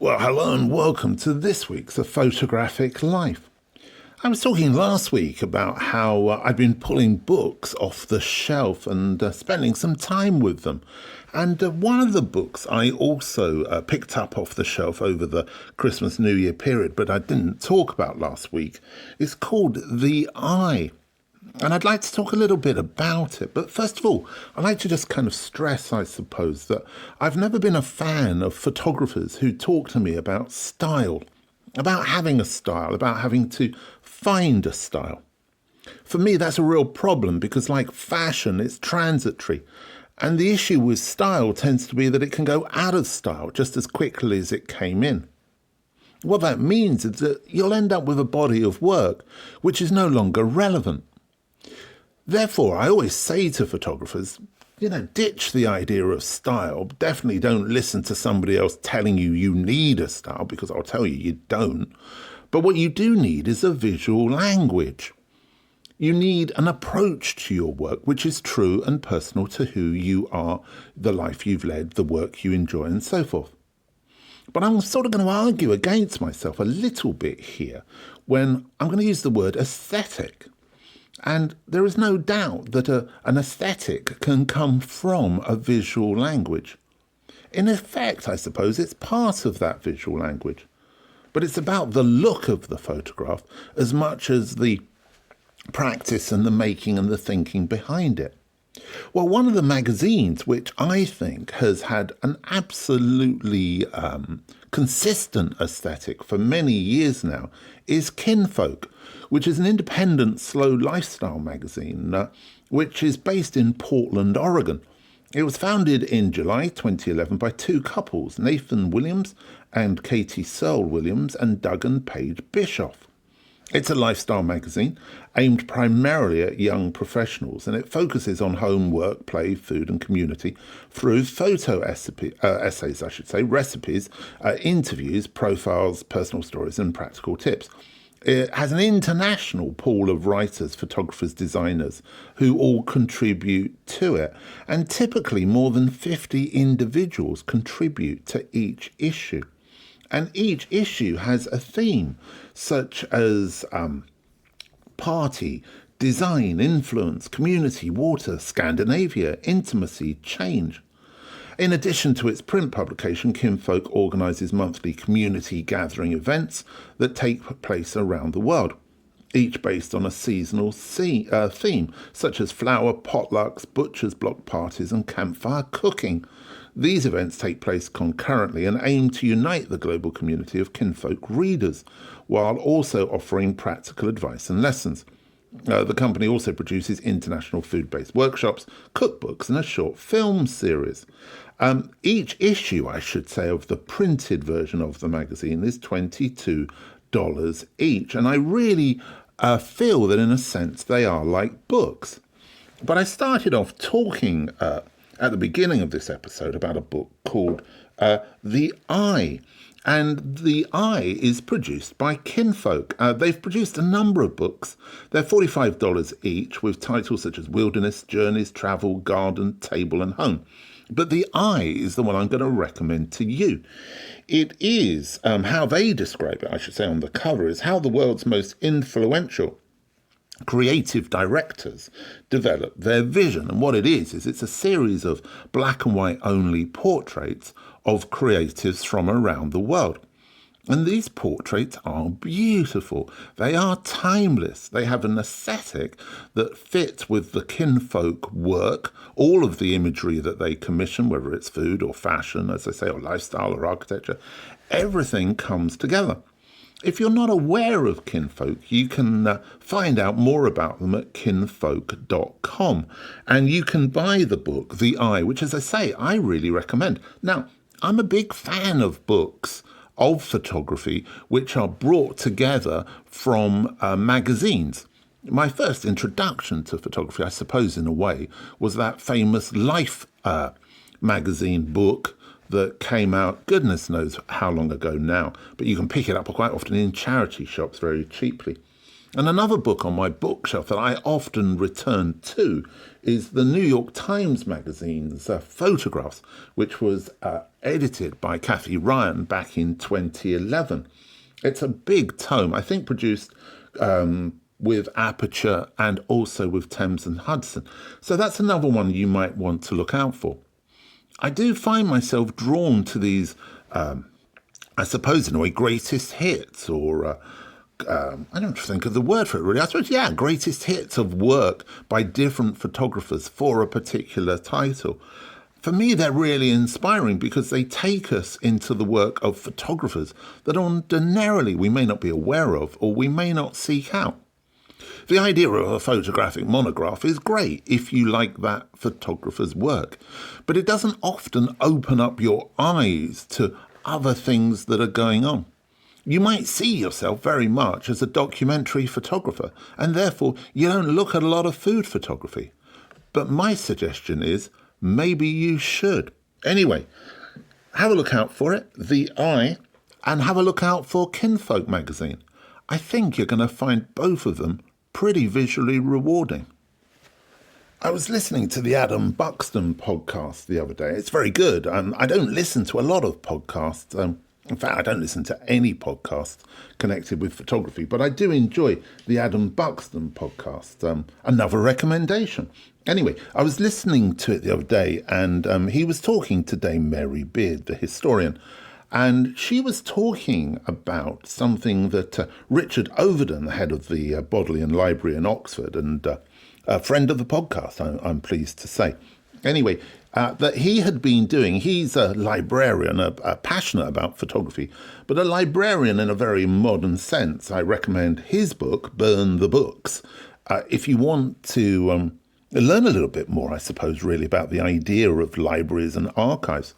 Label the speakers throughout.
Speaker 1: Well, hello and welcome to this week's A Photographic Life. I was talking last week about how I'd been pulling books off the shelf and spending some time with them. And one of the books I also picked up off the shelf over the Christmas New Year period, but I didn't talk about last week, is called The Eye. And I'd like to talk a little bit about it. But first of all, I'd like to just kind of stress, I suppose, that I've never been a fan of photographers who talk to me about style, about having a style, about having to find a style. For me, that's a real problem because, like fashion, it's transitory. And the issue with style tends to be that it can go out of style just as quickly as it came in. What that means is that you'll end up with a body of work which is no longer relevant. Therefore, I always say to photographers, ditch the idea of style. Definitely don't listen to somebody else telling you you need a style, because I'll tell you, you don't. But what you do need is a visual language. You need an approach to your work which is true and personal to who you are, the life you've led, the work you enjoy, and so forth. But I'm sort of going to argue against myself a little bit here when I'm going to use the word aesthetic. And there is no doubt that an aesthetic can come from a visual language. In effect, I suppose, it's part of that visual language. But it's about the look of the photograph as much as the practice and the making and the thinking behind it. Well, one of the magazines which I think has had an absolutely consistent aesthetic for many years now is Kinfolk, which is an independent slow lifestyle magazine which is based in Portland, Oregon. It was founded in July 2011 by two couples, Nathan Williams and Katie Searle Williams and Doug and Paige Bischoff. It's a lifestyle magazine aimed primarily at young professionals, and it focuses on home, work, play, food and community through photo essays, recipes, interviews, profiles, personal stories and practical tips. It has an international pool of writers, photographers, designers who all contribute to it. And typically more than 50 individuals contribute to each issue. And each issue has a theme, such as party, design, influence, community, water, Scandinavia, intimacy, change. In addition to its print publication, Kinfolk organises monthly community gathering events that take place around the world, each based on a seasonal theme, such as flower potlucks, butcher's block parties and campfire cooking. These events take place concurrently and aim to unite the global community of Kinfolk readers, while also offering practical advice and lessons. The company also produces international food-based workshops, cookbooks and a short film series. Each issue, I should say, of the printed version of the magazine is $22 each. And I really feel that in a sense they are like books. But I started off talking at the beginning of this episode about a book called The Eye. And The Eye is produced by Kinfolk. They've produced a number of books. They're $45 each, with titles such as Wilderness, Journeys, Travel, Garden, Table and Home. But The Eye is the one I'm going to recommend to you. It is, how they describe it, I should say, on the cover, is how the world's most influential creative directors develop their vision. And what it is it's a series of black and white only portraits of creatives from around the world. And these portraits are beautiful. They are timeless. They have an aesthetic that fits with the Kinfolk work, all of the imagery that they commission, whether it's food or fashion, as I say, or lifestyle or architecture. Everything comes together. If you're not aware of Kinfolk, you can find out more about them at kinfolk.com. And you can buy the book, The Eye, which, as I say, I really recommend. Now, I'm a big fan of books of photography which are brought together from magazines. My first introduction to photography, I suppose, in a way, was that famous Life magazine book that came out, goodness knows how long ago now, but you can pick it up quite often in charity shops very cheaply. And another book on my bookshelf that I often return to is the New York Times magazine's Photographs, which was edited by Kathy Ryan back in 2011. It's a big tome, I think produced with Aperture and also with Thames and Hudson. So that's another one you might want to look out for. I do find myself drawn to these, I suppose in a way, greatest hits or... I don't think of the word for it really. I suppose, greatest hits of work by different photographers for a particular title. For me, they're really inspiring because they take us into the work of photographers that ordinarily we may not be aware of or we may not seek out. The idea of a photographic monograph is great if you like that photographer's work, but it doesn't often open up your eyes to other things that are going on. You might see yourself very much as a documentary photographer, and therefore you don't look at a lot of food photography. But my suggestion is maybe you should. Anyway, have a look out for it, The Eye, and have a look out for Kinfolk magazine. I think you're going to find both of them pretty visually rewarding. I was listening to the Adam Buxton podcast the other day. It's very good. I don't listen to a lot of podcasts. In fact, I don't listen to any podcast connected with photography, but I do enjoy the Adam Buxton podcast. Another recommendation. Anyway, I was listening to it the other day, and he was talking to Dame Mary Beard, the historian, and she was talking about something that Richard Overton, the head of the Bodleian Library in Oxford, and a friend of the podcast, I'm pleased to say. Anyway, that he had been doing. He's a librarian, passionate about photography, but a librarian in a very modern sense. I recommend his book, Burn the Books, if you want to learn a little bit more, I suppose, really about the idea of libraries and archives.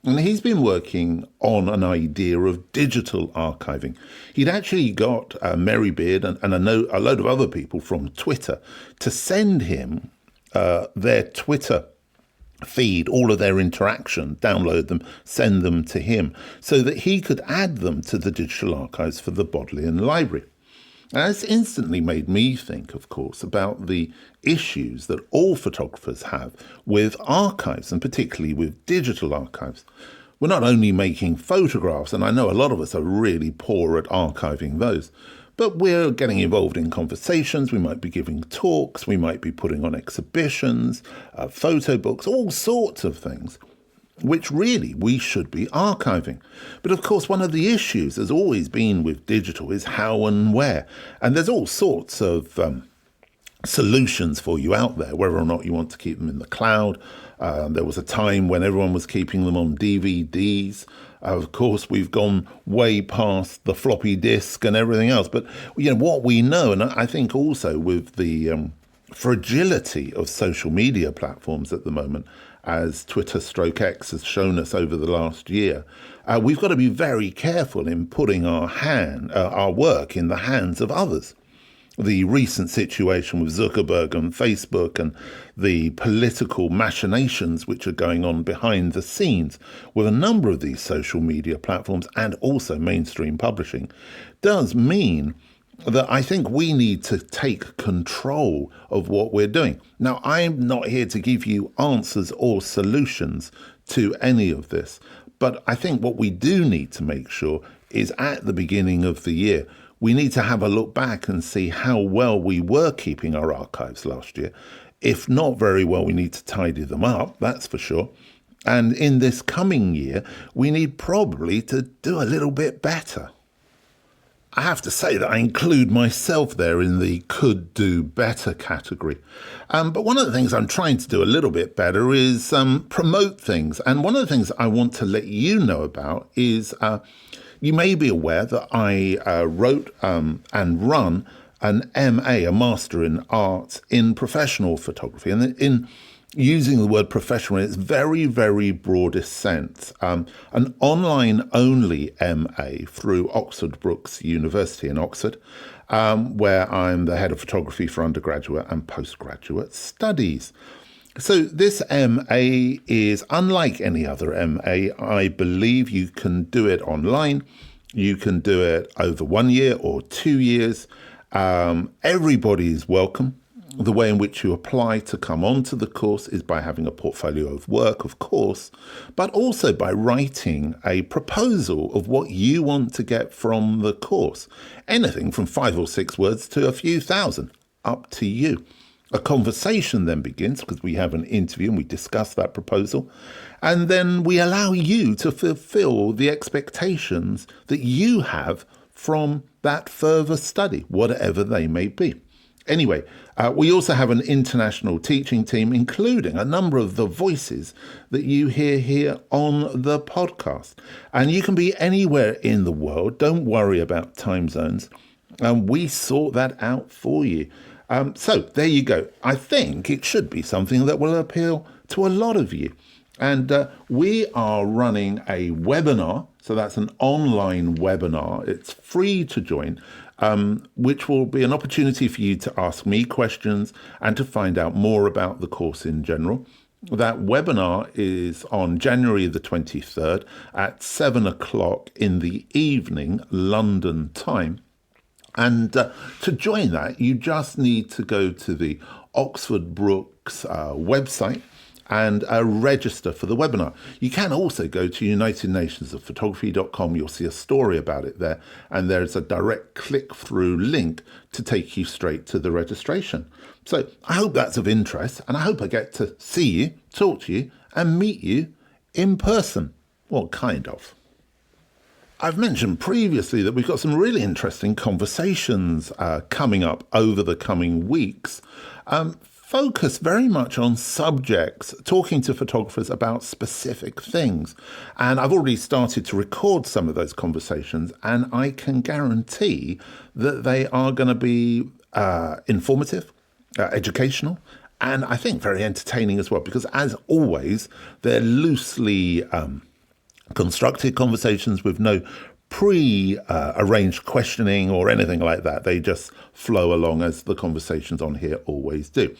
Speaker 1: And he's been working on an idea of digital archiving. He'd actually got Mary Beard and a load of other people from Twitter to send him their Twitter feed, all of their interaction, download them, send them to him, so that he could add them to the digital archives for the Bodleian Library. And that's instantly made me think, of course, about the issues that all photographers have with archives, and particularly with digital archives. We're not only making photographs, and I know a lot of us are really poor at archiving those, but we're getting involved in conversations. We might be giving talks, we might be putting on exhibitions, photo books, all sorts of things, which really we should be archiving. But of course, one of the issues has always been with digital is how and where. And there's all sorts of solutions for you out there, whether or not you want to keep them in the cloud. There was a time when everyone was keeping them on DVDs. Of course, we've gone way past the floppy disk and everything else. But what we know, and I think also with the fragility of social media platforms at the moment, as Twitter/X has shown us over the last year, we've got to be very careful in putting our work in the hands of others. The recent situation with Zuckerberg and Facebook and the political machinations which are going on behind the scenes with a number of these social media platforms and also mainstream publishing does mean that I think we need to take control of what we're doing. Now, I'm not here to give you answers or solutions to any of this, but I think what we do need to make sure is at the beginning of the year, we need to have a look back and see how well we were keeping our archives last year. If not very well, we need to tidy them up, that's for sure. And in this coming year, we need probably to do a little bit better. I have to say that I include myself there in the could do better category. But one of the things I'm trying to do a little bit better is promote things. And one of the things I want to let you know about is you may be aware that I wrote and run an MA, a Master in Arts in Professional Photography. And in using the word professional in its very, very broadest sense, an online-only MA through Oxford Brookes University in Oxford, where I'm the head of photography for undergraduate and postgraduate studies. So this MA is unlike any other MA. I believe you can do it online. You can do it over 1 year or 2 years. Everybody is welcome. The way in which you apply to come onto the course is by having a portfolio of work, of course, but also by writing a proposal of what you want to get from the course. Anything from 5 or 6 words to a few thousand, up to you. A conversation then begins because we have an interview and we discuss that proposal. And then we allow you to fulfill the expectations that you have from that further study, whatever they may be. Anyway, we also have an international teaching team, including a number of the voices that you hear here on the podcast. And you can be anywhere in the world. Don't worry about time zones. And we sort that out for you. So there you go. I think it should be something that will appeal to a lot of you. And we are running a webinar. So that's an online webinar. It's free to join. Which will be an opportunity for you to ask me questions and to find out more about the course in general. That webinar is on January the 23rd at 7 o'clock in the evening, London time. And to join that, you just need to go to the Oxford Brookes website and register for the webinar. You can also go to unitednationsofphotography.com. You'll see a story about it there, and there's a direct click-through link to take you straight to the registration. So I hope that's of interest, and I hope I get to see you, talk to you, and meet you in person. Well, kind of. I've mentioned previously that we've got some really interesting conversations coming up over the coming weeks. Focus very much on subjects, talking to photographers about specific things. And I've already started to record some of those conversations, and I can guarantee that they are going to be informative, educational, and I think very entertaining as well, because as always, they're loosely constructed conversations with no pre-arranged questioning or anything like that. They just flow along as the conversations on here always do.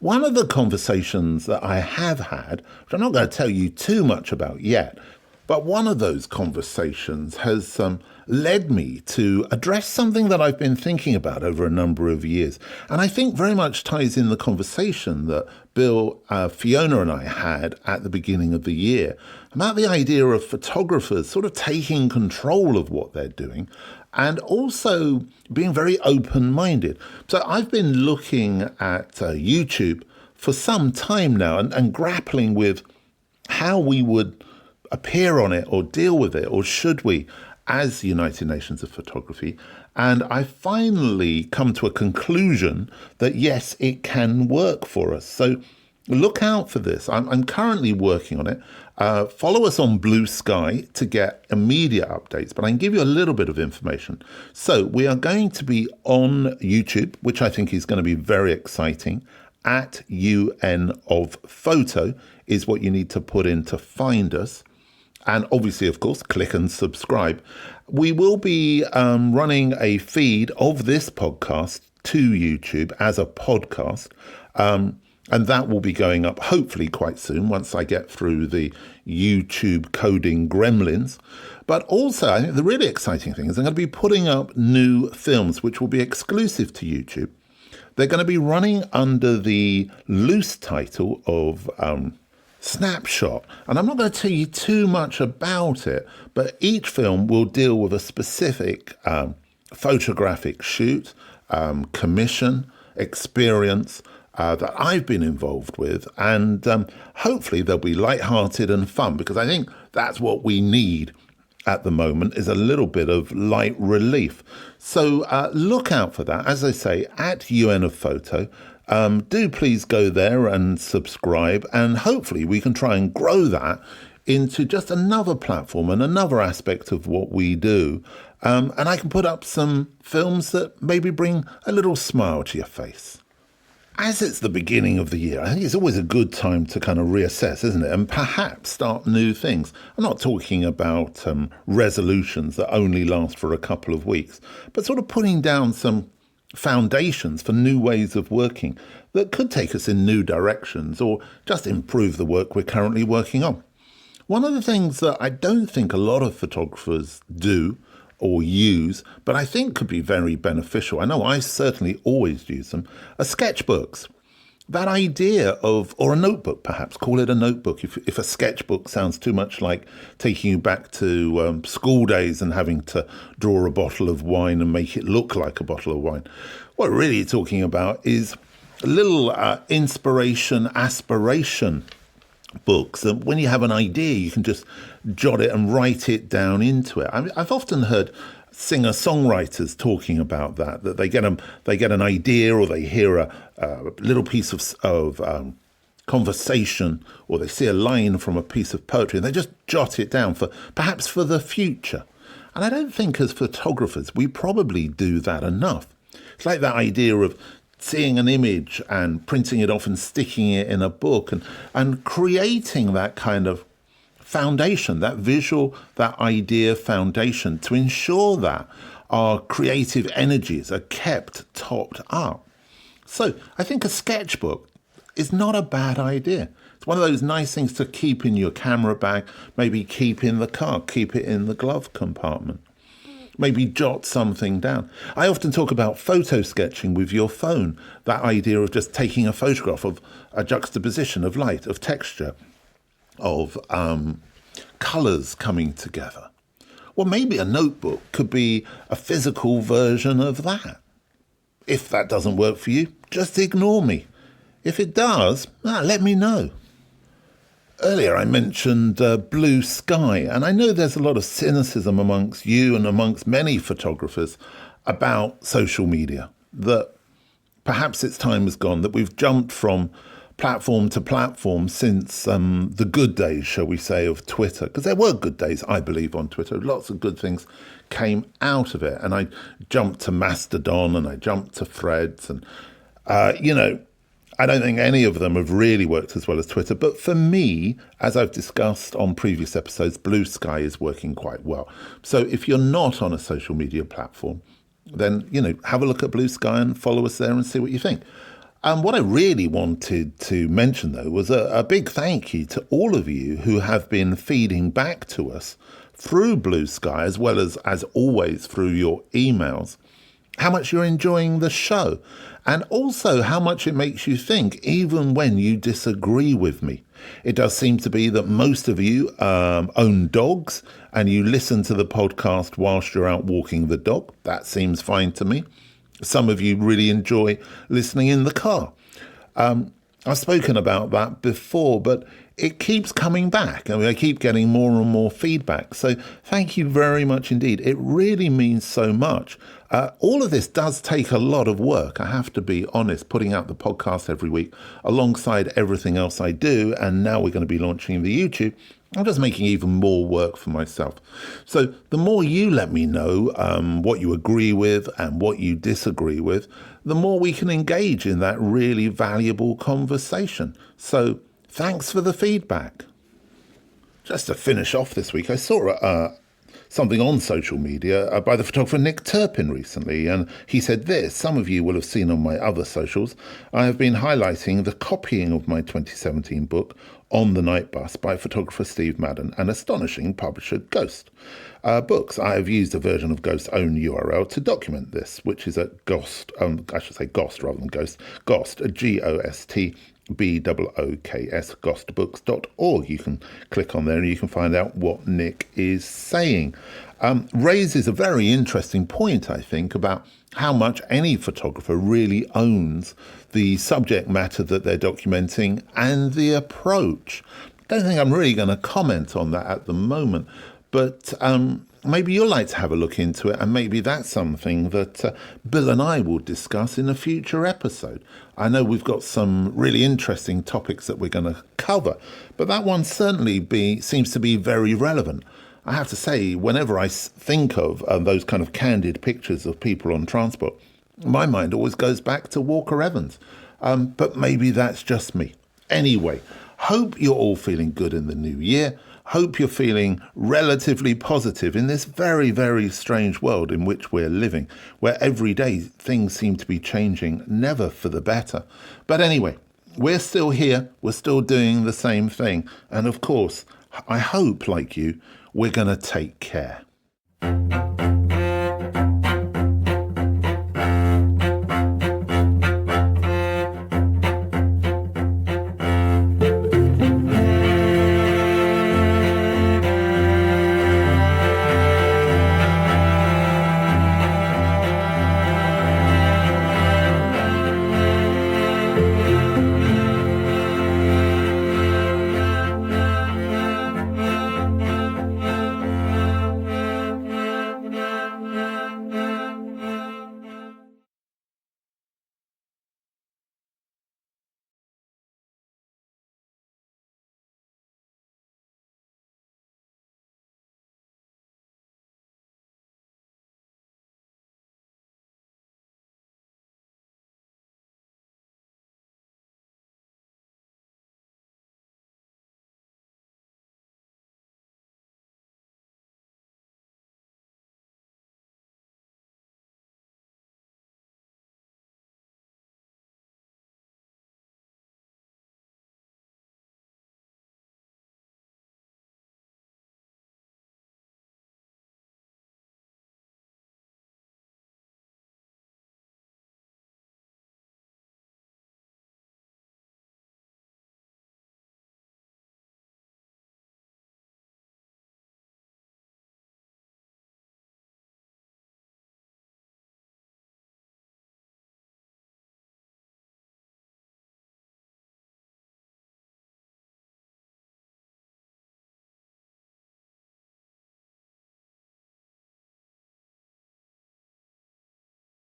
Speaker 1: One of the conversations that I have had, which I'm not going to tell you too much about yet, but one of those conversations has led me to address something that I've been thinking about over a number of years. And I think very much ties in the conversation that Bill, Fiona and I had at the beginning of the year about the idea of photographers sort of taking control of what they're doing and also being very open-minded. So I've been looking at YouTube for some time now and grappling with how we would appear on it or deal with it, or should we, as United Nations of Photography. And I finally come to a conclusion that yes, it can work for us. So look out for this. I'm currently working on it. Follow us on Blue Sky to get immediate updates, but I can give you a little bit of information. So we are going to be on YouTube, which I think is going to be very exciting. At UN of Photo is what you need to put in to find us. And obviously, of course, click and subscribe. We will be running a feed of this podcast to YouTube as a podcast. And that will be going up hopefully quite soon once I get through the YouTube coding gremlins. But also, I think the really exciting thing is I'm going to be putting up new films which will be exclusive to YouTube. They're going to be running under the loose title of Snapshot. And I'm not going to tell you too much about it, but each film will deal with a specific photographic shoot, commission, experience that I've been involved with. And hopefully they'll be lighthearted and fun, because I think that's what we need at the moment, is a little bit of light relief. So look out for that. As I say, at UN of Photo, do please go there and subscribe, and hopefully we can try and grow that into just another platform and another aspect of what we do. And I can put up some films that maybe bring a little smile to your face. As it's the beginning of the year, I think it's always a good time to kind of reassess, isn't it? And perhaps start new things. I'm not talking about resolutions that only last for a couple of weeks, but sort of putting down some foundations for new ways of working that could take us in new directions or just improve the work we're currently working on. One of the things that I don't think a lot of photographers do or use, but I think could be very beneficial. I know I certainly always use them, are sketchbooks. That idea of, or a notebook perhaps, call it a notebook. If a sketchbook sounds too much like taking you back to school days and having to draw a bottle of wine and make it look like a bottle of wine. What we're really talking about is a little inspiration, aspiration books. And when you have an idea, you can just jot it and write it down into it. I mean, I've often heard singer-songwriters talking about that they get an idea, or they hear a little piece of conversation, or they see a line from a piece of poetry, and they just jot it down perhaps for the future. And I don't think as photographers we probably do that enough. It's like that idea of seeing an image and printing it off and sticking it in a book and creating that kind of foundation, that visual, that idea foundation, to ensure that our creative energies are kept topped up. So I think a sketchbook is not a bad idea. It's one of those nice things to keep in your camera bag, maybe keep in the car, keep it in the glove compartment. Maybe jot something down. I often talk about photo sketching with your phone, that idea of just taking a photograph of a juxtaposition of light, of texture, of colours coming together. Well, maybe a notebook could be a physical version of that. If that doesn't work for you, just ignore me. If it does, let me know. Earlier I mentioned blue sky, and I know there's a lot of cynicism amongst you and amongst many photographers about social media, that perhaps its time has gone, that we've jumped from platform to platform since the good days, shall we say, of Twitter. Because there were good days, I believe, on Twitter. Lots of good things came out of it. And I jumped to Mastodon and I jumped to Threads. And, I don't think any of them have really worked as well as Twitter. But for me, as I've discussed on previous episodes, Blue Sky is working quite well. So if you're not on a social media platform, then, have a look at Blue Sky and follow us there and see what you think. What I really wanted to mention, though, was a big thank you to all of you who have been feeding back to us through Blue Sky, as well as always, through your emails, how much you're enjoying the show, and also how much it makes you think, even when you disagree with me. It does seem to be that most of you own dogs, and you listen to the podcast whilst you're out walking the dog. That seems fine to me. Some of you really enjoy listening in the car. I've spoken about that before, but it keeps coming back. I mean, I keep getting more and more feedback. So thank you very much indeed. It really means so much. All of this does take a lot of work, I have to be honest, putting out the podcast every week alongside everything else I do. And now we're going to be launching the YouTube. I'm just making even more work for myself. So the more you let me know what you agree with and what you disagree with, the more we can engage in that really valuable conversation. So thanks for the feedback. Just to finish off this week, I saw something on social media by the photographer Nick Turpin recently, and he said this: some of you will have seen on my other socials, I have been highlighting the copying of my 2017 book On the Night Bus by photographer Steve Madden and astonishing publisher Ghost Books. I have used a version of Ghost's own URL to document this, which is at Ghost, I should say Ghost rather than Ghost, Ghost, Ghost, BOOKS, ghostbooks.org. You can click on there and you can find out what Nick is saying. Raises a very interesting point, I think, about how much any photographer really owns the subject matter that they're documenting and the approach. I don't think I'm really going to comment on that at the moment, but maybe you'll like to have a look into it, and maybe that's something that Bill and I will discuss in a future episode. I know we've got some really interesting topics that we're going to cover, but that one certainly seems to be very relevant. I have to say, whenever I think of those kind of candid pictures of people on transport, my mind always goes back to Walker Evans. But maybe that's just me. Anyway, hope you're all feeling good in the new year. Hope you're feeling relatively positive in this very, very strange world in which we're living, where every day things seem to be changing, never for the better. But anyway, we're still here. We're still doing the same thing. And of course, I hope, like you, we're going to take care.